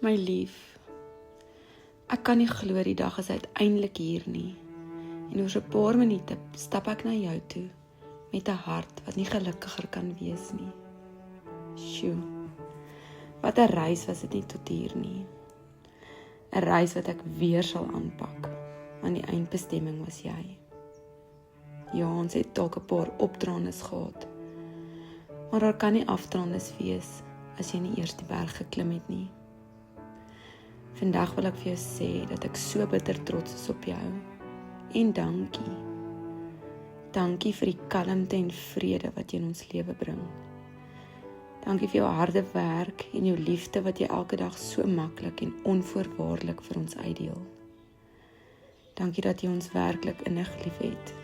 My lief, ek kan nie glo die dag is uiteindelik hier nie. En oor 'n paar minute stap ek na jou toe, met 'n hart wat nie gelukkiger kan wees nie. Sjoe, wat 'n reis was dit nie tot hier nie. 'n reis wat ek weer sal aanpak, want die eindbestemming was jy. Ja, ons het dalk 'n paar opdraandes gehad, maar daar kan nie afdraandes wees, as jy nie eers die berg geklim het nie. Vandag wil ek vir jou sê, dat ek so bitter trots is op jou, en dankie. Dankie vir die kalmte en vrede wat jy in ons lewe bring. Dankie vir jou harde werk en jou liefde wat jy elke dag so maklik en onvoorwaardelik vir ons uitdeel. Dankie dat jy ons werklik innig lief het.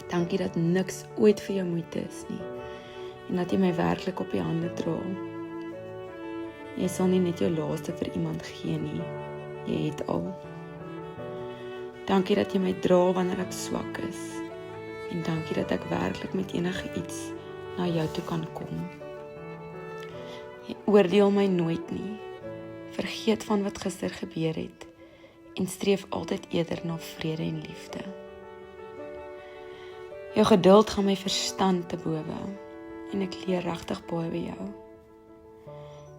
Dankie dat niks ooit vir jou moeite is nie, en dat jy my werklik op die hande dra. Jy sal nie net jou laaste vir iemand gee nie, jy het al. Dankie dat jy my dra wanneer ek swak is, en dankie dat ek werklik met enige iets na jou toe kan kom. Jy oordeel my nooit nie, vergeet van wat gister gebeur het, en streef altyd eerder na vrede en liefde. Jou geduld gaan my verstand te bowe, en ek leer regtig baie by jou.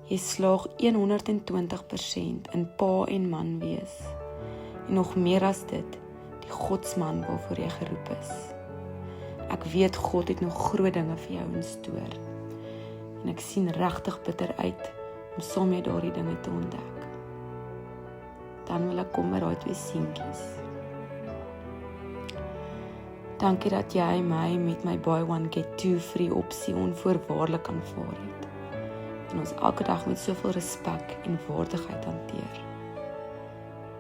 Jy slaag 120% in pa en man wees, en nog meer as dit, die godsman waarvoor jy geroep is. Ek weet God het nog groot dinge vir jou in stoor, en ek sien regtig bitter uit om saam met daardie dinge te ontdek. Dan wil ek kom met daai 2 seentjies. Dankie dat jy my met my buy one get two free opsie onvoorwaardelik aanvaar het, en ons elke dag met soveel respek en waardigheid hanteer.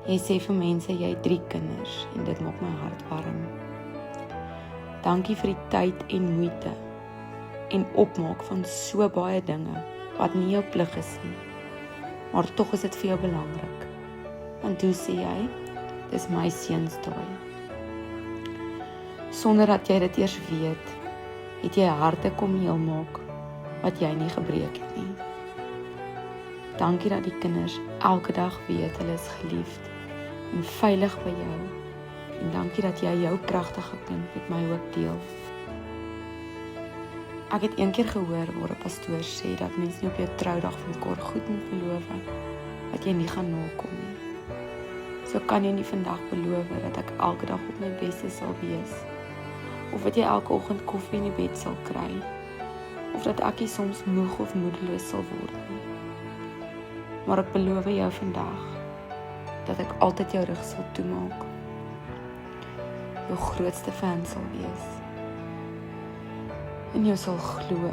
Jy sê vir mense jy het 3 kinders, en dit maak my hart warm. Dankie vir die tyd en moeite, en opmaak van so baie dinge, wat nie jou plig is nie, maar tog is dit vir jou belangrik, want hoe sê jy, dis my seunsdaai. Sonder dat jy dit eers weet, het jy harte kom heel maak, wat jy nie gebreek het nie. Dankie dat die kinders elke dag weet hulle is geliefd, en veilig by jou, en dankie dat jy jou pragtige kind met my ook deel. Ek het een keer gehoor waar 'n pastoor sê dat mens nie op jou troudag van mekaar goed moet beloof wat jy nie gaan nakom nie. So kan jy nie vandag beloof dat ek elke dag op my beste sal wees, of dat jy elke oggend koffie in die bed sal kry, of dat ek nie soms moeg of moedeloos sal word nie. Maar ek beloof jou vandag, dat ek altyd jou rug sal toemaak, jou grootste fan sal wees, en jou sal glo,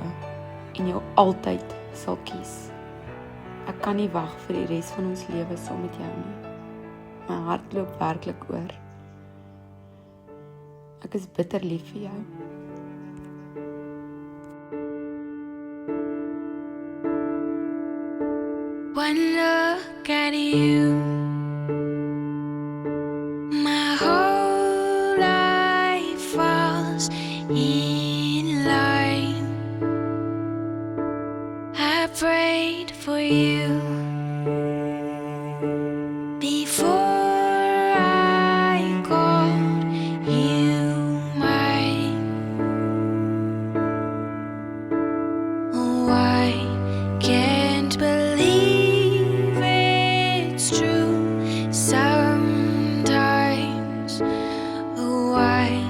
en jou altyd sal kies. Ek kan nie wag vir die res van ons lewe saam met jou nie. My hart loop werklik oor. Ek is bitter lief vir jou. One look at you, my whole life falls in line. I prayed for you before I called you mine. Oh, I can't believe it's true sometimes. Oh, I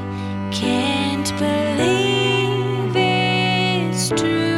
can't believe it's true.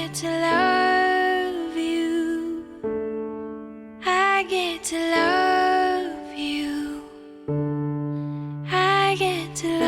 get to love you. I get to love you. I get to